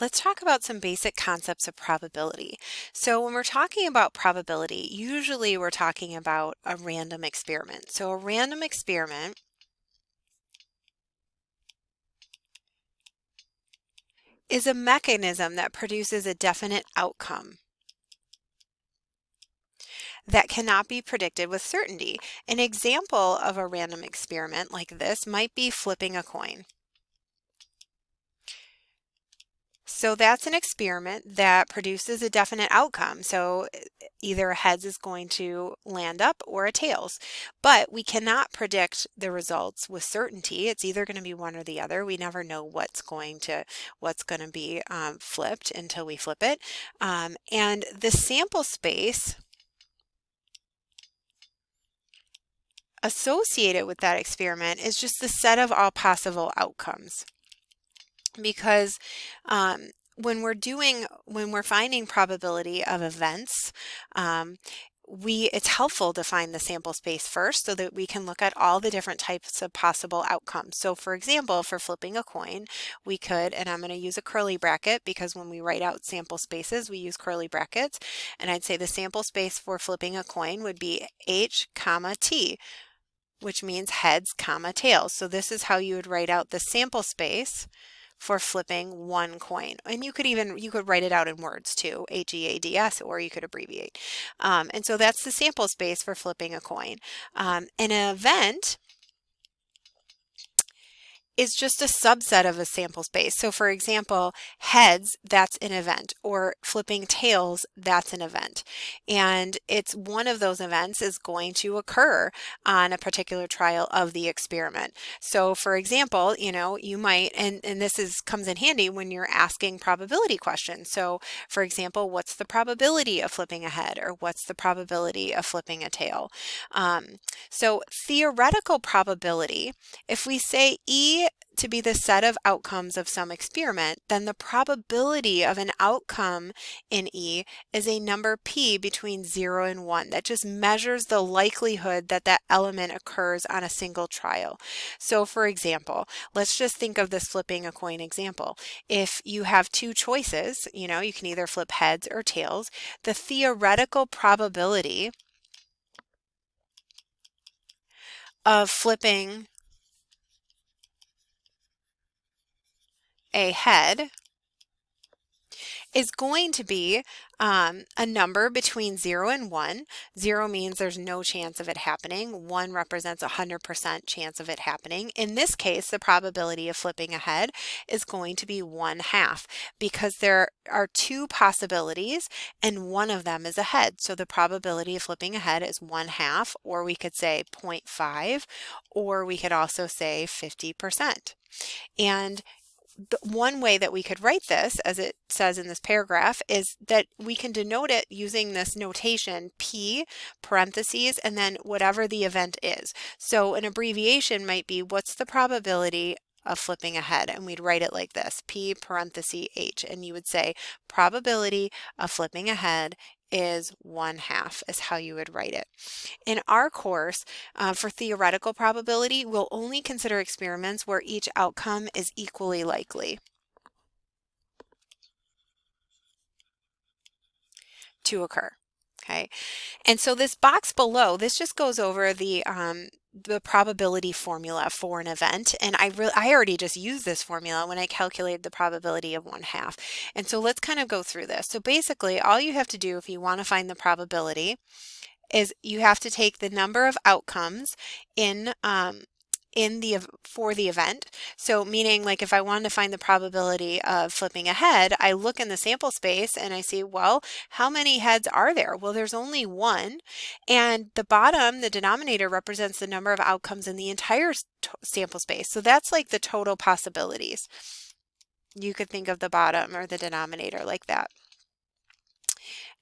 Let's talk about some basic concepts of probability. So when we're talking about probability, usually we're talking about a random experiment. So a random experiment is a mechanism that produces a definite outcome that cannot be predicted with certainty. An example of a random experiment like this might be flipping a coin. So that's an experiment that produces a definite outcome. So either a heads is going to land up or a tails, but we cannot predict the results with certainty. It's either going to be one or the other. We never know what's going to be flipped until we flip it. And the sample space associated with that experiment is just the set of all possible outcomes. Because when we're finding probability of events, it's helpful to find the sample space first so that we can look at all the different types of possible outcomes. So for example, for flipping a coin, we could, and I'm going to use a curly bracket because when we write out sample spaces, we use curly brackets. And I'd say the sample space for flipping a coin would be H, comma, T, which means heads, comma, tails. So this is how you would write out the sample space for flipping one coin. And you could write it out in words too, HEADS, or you could abbreviate. And so that's the sample space for flipping a coin. An event is just a subset of a sample space. So for example, heads, that's an event, or flipping tails, that's an event. And it's one of those events is going to occur on a particular trial of the experiment. So for example, you might, and comes in handy when you're asking probability questions. So for example, what's the probability of flipping a head, or what's the probability of flipping a tail? So theoretical probability, if we say E to be the set of outcomes of some experiment, then the probability of an outcome in E is a number P between 0 and 1 that just measures the likelihood that that element occurs on a single trial. So for example, let's just think of this flipping a coin example. If you have two choices, you can either flip heads or tails, the theoretical probability of flipping a head is going to be a number between 0 and 1. 0 means there's no chance of it happening. 1 represents 100% chance of it happening. In this case, the probability of flipping a head is going to be 1/2 because there are two possibilities and one of them is a head. So the probability of flipping a head is 1/2, or we could say 0.5, or we could also say 50%. And one way that we could write this, as it says in this paragraph, is that we can denote it using this notation P, parentheses, and then whatever the event is. So an abbreviation might be, what's the probability of flipping a head? And we'd write it like this, P parenthesis H, and you would say probability of flipping a head is 1/2 is how you would write it. In our course, for theoretical probability, we'll only consider experiments where each outcome is equally likely to occur. Okay, and so this box below, this just goes over the probability formula for an event, and I already just used this formula when I calculated the probability of 1/2. And so let's kind of go through this. So basically, all you have to do if you want to find the probability is you have to take the number of outcomes for the event. So meaning, like, if I wanted to find the probability of flipping a head, I look in the sample space and I see, well, how many heads are there? Well, there's only one, and the bottom, the denominator, represents the number of outcomes in the entire sample space. So that's like the total possibilities. You could think of the bottom or the denominator like that.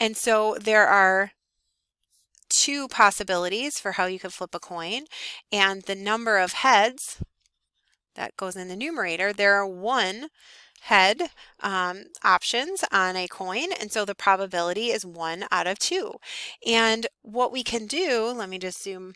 And so there are two possibilities for how you could flip a coin, and the number of heads that goes in the numerator, there are one head options on a coin, and so the probability is 1 out of 2. And what we can do, let me just zoom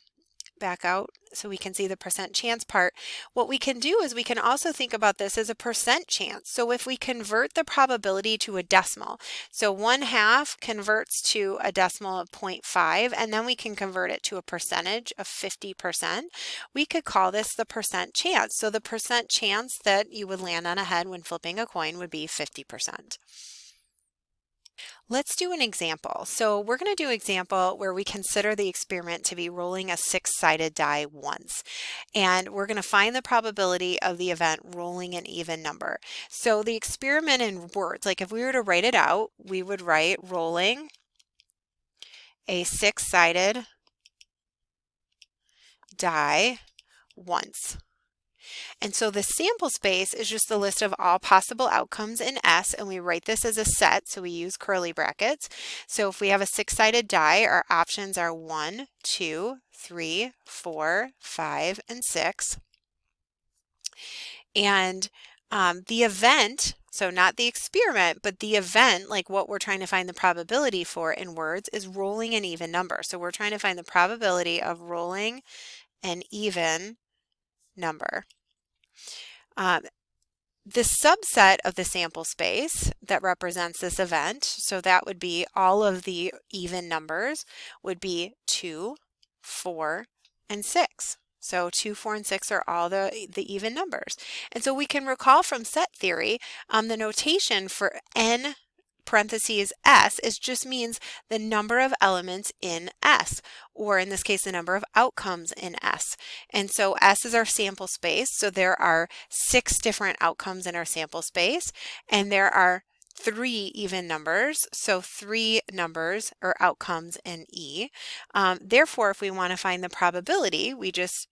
back out so we can see the percent chance part. What we can do is we can also think about this as a percent chance. So if we convert the probability to a decimal, so 1/2 converts to a decimal of 0.5, and then we can convert it to a percentage of 50%, we could call this the percent chance. So the percent chance that you would land on a head when flipping a coin would be 50%. Let's do an example. So we're going to do an example where we consider the experiment to be rolling a 6-sided die once. And we're going to find the probability of the event rolling an even number. So the experiment in words, like if we were to write it out, we would write rolling a 6-sided die once. And so the sample space is just the list of all possible outcomes in S, and we write this as a set, so we use curly brackets. So if we have a 6-sided die, our options are 1, 2, 3, 4, 5, and 6. And the event, so not the experiment, but the event, like what we're trying to find the probability for in words, is rolling an even number. So we're trying to find the probability of rolling an even number. The subset of the sample space that represents this event, so that would be all of the even numbers, would be 2, 4, and 6. So 2, 4, and 6 are all the even numbers. And so we can recall from set theory, the notation for n parentheses S just means the number of elements in S, or in this case, the number of outcomes in S. And so S is our sample space. So there are 6 different outcomes in our sample space, and there are 3 even numbers, so 3 numbers or outcomes in E. Therefore, if we want to find the probability, we just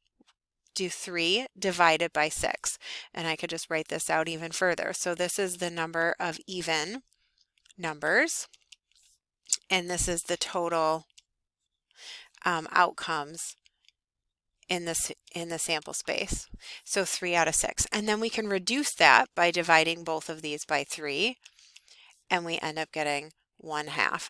do 3 divided by 6. And I could just write this out even further. So this is the number of even numbers, and this is the total outcomes in the sample space. So 3 out of 6. And then we can reduce that by dividing both of these by 3, and we end up getting 1/2.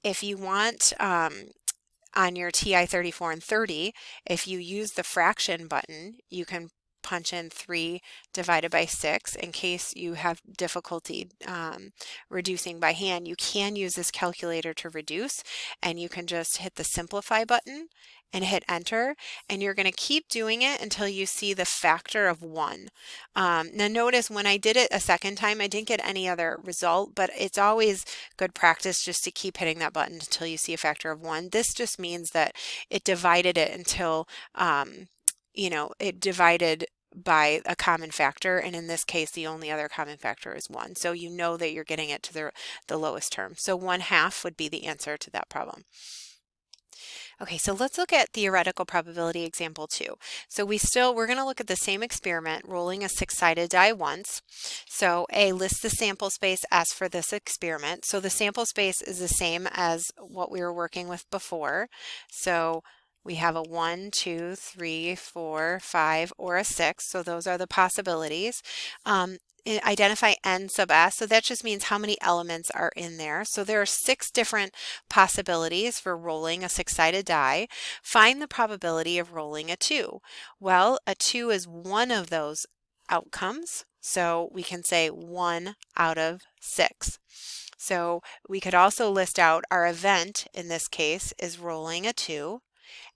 If you want on your TI 34 and 30, if you use the fraction button, you can punch in 3 divided by 6 in case you have difficulty reducing by hand. You can use this calculator to reduce, and you can just hit the simplify button and hit enter, and you're going to keep doing it until you see the factor of 1. Now notice when I did it a second time, I didn't get any other result, but it's always good practice just to keep hitting that button until you see a factor of 1. This just means that it divided it until it divided by a common factor, and in this case the only other common factor is 1. So you know that you're getting it to the lowest term. So 1/2 would be the answer to that problem. Okay, so let's look at theoretical probability example 2. So we're going to look at the same experiment, rolling a 6-sided die once. So A, list the sample space S for this experiment. So the sample space is the same as what we were working with before. So we have a 1, 2, 3, 4, 5, or a 6. So those are the possibilities. Identify n sub s, so that just means how many elements are in there. So there are 6 different possibilities for rolling a 6-sided die. Find the probability of rolling a 2. Well, a 2 is one of those outcomes, so we can say 1 out of 6. So we could also list out our event, in this case, is rolling a 2,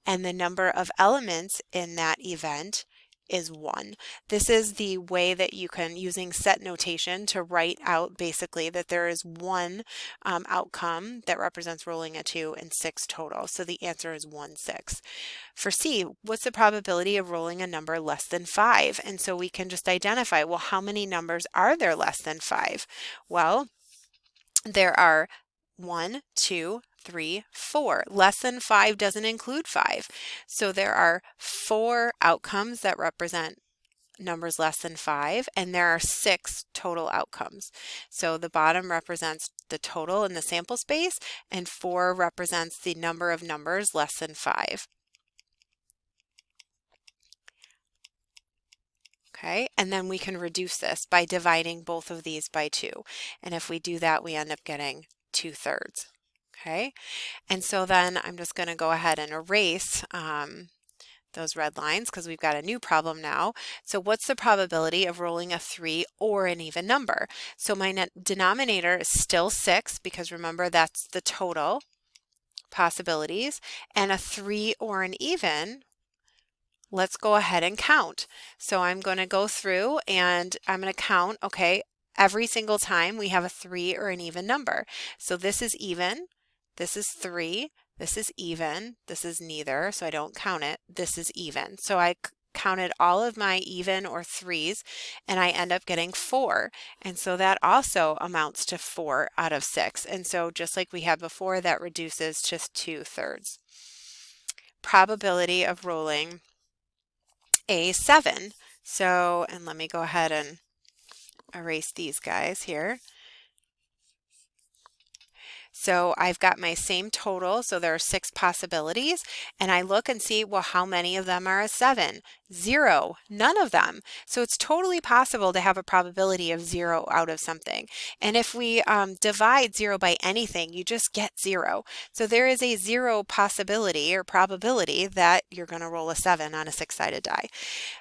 and the number of elements in that event is 1. This is the way that you can, using set notation, to write out basically that there is 1 outcome that represents rolling a 2 and 6 total. So the answer is 1/6. For C, what's the probability of rolling a number less than 5? And so we can just identify, well, how many numbers are there less than 5? Well, there are 1, 2, 3, 4. Less than 5 doesn't include 5. So there are 4 outcomes that represent numbers less than 5, and there are 6 total outcomes. So the bottom represents the total in the sample space, and 4 represents the number of numbers less than 5. Okay, and then we can reduce this by dividing both of these by 2. And if we do that, we end up getting 2/3. Okay, and so then I'm just going to go ahead and erase those red lines because we've got a new problem now. So what's the probability of rolling a 3 or an even number? So my denominator is still 6 because remember that's the total possibilities, and a 3 or an even, let's go ahead and count. So I'm going to go through and I'm going to count, okay, every single time we have a 3 or an even number. So this is even, this is 3, this is even, this is neither, so I don't count it, this is even. So I counted all of my even or 3s and I end up getting 4. And so that also amounts to 4 out of 6. And so just like we had before, that reduces to 2/3. Probability of rolling a 7. So, and let me go ahead and erase these guys here. So I've got my same total, so there are 6 possibilities, and I look and see, well, how many of them are a 7? 0, none of them. So it's totally possible to have a probability of 0 out of something. And if we divide 0 by anything, you just get 0. So there is a 0 possibility or probability that you're going to roll a 7 on a 6-sided die.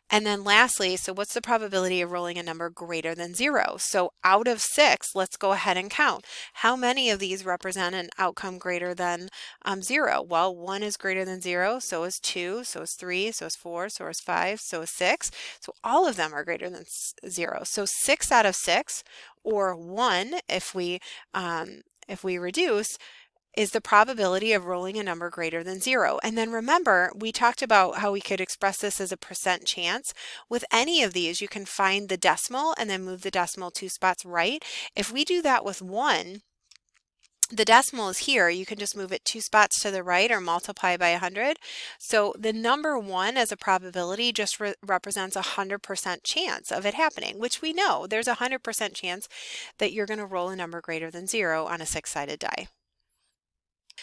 And then lastly, so what's the probability of rolling a number greater than 0? So out of 6, let's go ahead and count. How many of these represent an outcome greater than 0? Well, 1 is greater than 0, so is 2, so is 3, so is 4, so is 5, so is 6. So all of them are greater than 0. So 6 out of 6, or 1 if we reduce, is the probability of rolling a number greater than 0. And then remember, we talked about how we could express this as a percent chance. With any of these, you can find the decimal and then move the decimal 2 spots right. If we do that with 1, the decimal is here. You can just move it 2 spots to the right or multiply by 100. So the number 1 as a probability just represents a 100% chance of it happening, which we know there's a 100% chance that you're going to roll a number greater than 0 on a 6-sided die.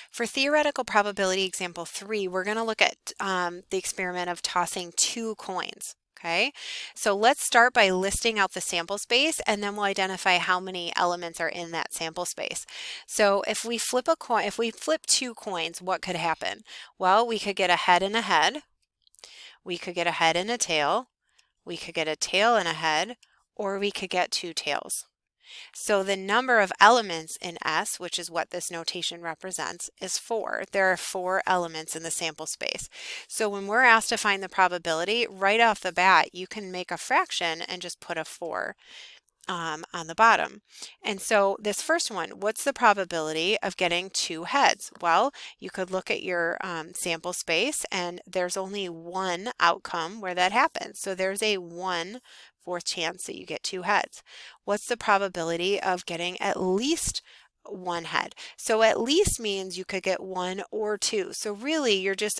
For theoretical probability example 3, we're going to look at the experiment of tossing 2 coins. Okay, so let's start by listing out the sample space and then we'll identify how many elements are in that sample space. So if we flip a coin, if we flip 2 coins, what could happen? Well, we could get a head and a head, we could get a head and a tail, we could get a tail and a head, or we could get 2 tails. So the number of elements in S, which is what this notation represents, is 4. There are 4 elements in the sample space. So when we're asked to find the probability, right off the bat, you can make a fraction and just put a 4 on the bottom. And so this first one, what's the probability of getting 2 heads? Well, you could look at your sample space and there's only one outcome where that happens. So there's a 1/4 chance that you get 2 heads. What's the probability of getting at least 1 head? So at least means you could get 1 or 2. So really you're just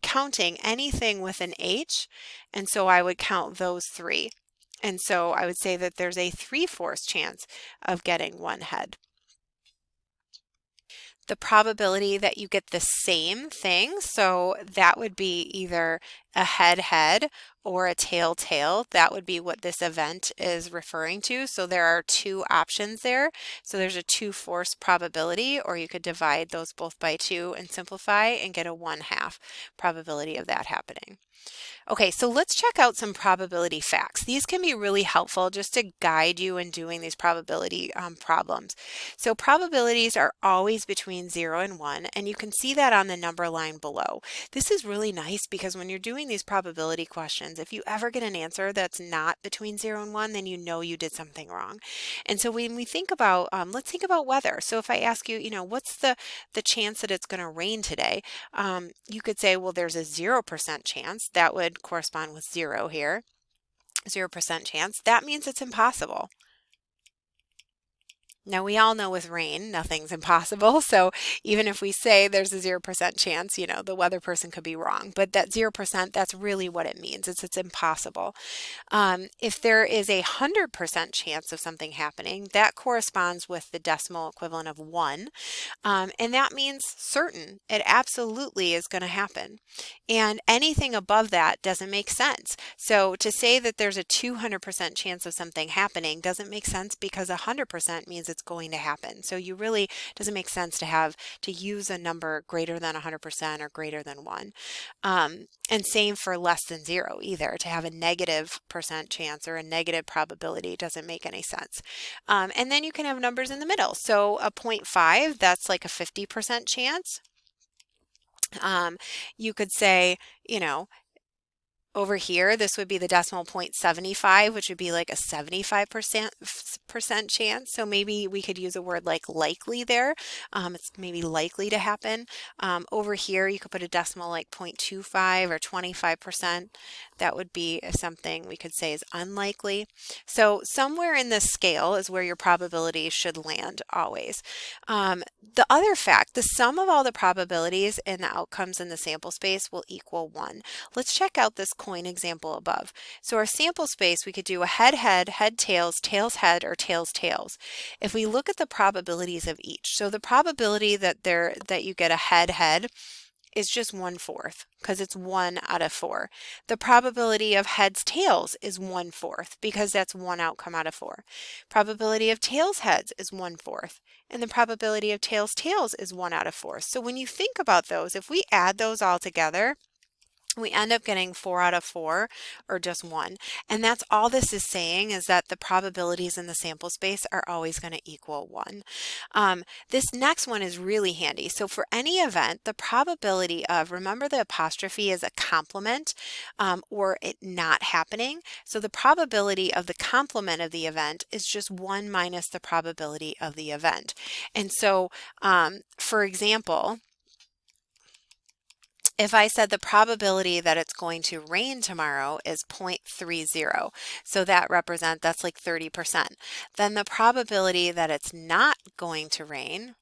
counting anything with an H, and so I would count those 3. And so I would say that there's a 3/4 chance of getting 1 head. The probability that you get the same thing, so that would be either a head or a tail, that would be what this event is referring to. So there are 2 options there. So there's a 2/4 probability, or you could divide those both by 2 and simplify and get a 1/2 probability of that happening. Okay, so let's check out some probability facts. These can be really helpful just to guide you in doing these probability problems. So probabilities are always between 0 and 1, and you can see that on the number line below. This is really nice because when you're doing these probability questions, if you ever get an answer that's not between 0 and 1, then you know you did something wrong. And so when we think about, let's think about weather. So if I ask you, what's the chance that it's going to rain today? You could say, well, there's a 0% chance. That would correspond with 0 here. 0% chance. That means it's impossible. Now we all know with rain, nothing's impossible. So even if we say there's a 0% chance, the weather person could be wrong. But that 0%, that's really what it means. It's impossible. If there is a 100% chance of something happening, that corresponds with the decimal equivalent of 1. And that means certain. It absolutely is going to happen. And anything above that doesn't make sense. So to say that there's a 200% chance of something happening doesn't make sense because 100% means it's it's going to happen. So you really doesn't make sense to use a number greater than 100% or greater than 1. And same for less than 0 either. To have a negative percent chance or a negative probability doesn't make any sense. And then you can have numbers in the middle. So a 0.5, that's like a 50% chance. You could say, you know, over here, this would be the decimal point 75, which would be like a 75% chance. So maybe we could use a word like likely there. It's maybe likely to happen. Over here, you could put a decimal like 0.25 or 25%. That would be something we could say is unlikely. So somewhere in this scale is where your probability should land always. The other fact, the sum of all the probabilities and the outcomes in the sample space will equal 1. Let's check out this coin example above. So our sample space, we could do a head, head, head, tails, tails, head, or tails, tails. If we look at the probabilities of each, so the probability that you get a head, head is just 1/4 because it's 1 out of 4. The probability of heads, tails is 1/4 because that's 1 outcome out of 4. Probability of tails, heads is 1/4. And the probability of tails, tails is 1 out of 4. So when you think about those, if we add those all together, we end up getting 4 out of 4 or just 1. And that's all this is saying, is that the probabilities in the sample space are always going to equal 1. This next one is really handy. So for any event, the probability of, remember the apostrophe is a complement or it not happening. So the probability of the complement of the event is just 1 minus the probability of the event. And so, for example, if I said the probability that it's going to rain tomorrow is 0.30, so that's like 30%, then the probability that it's not going to rain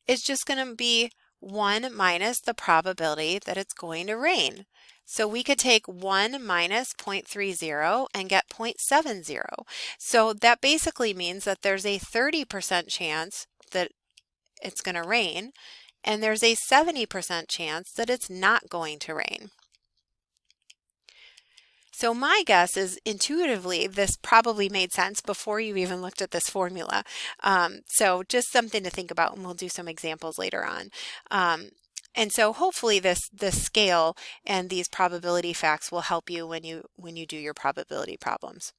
is just going to be 1 minus the probability that it's going to rain. So we could take 1 minus 0.30 and get 0.70. So that basically means that there's a 30% chance that it's going to rain, and there's a 70% chance that it's not going to rain. So my guess is intuitively this probably made sense before you even looked at this formula. So just something to think about, and we'll do some examples later on. And so hopefully this scale and these probability facts will help you when you do your probability problems.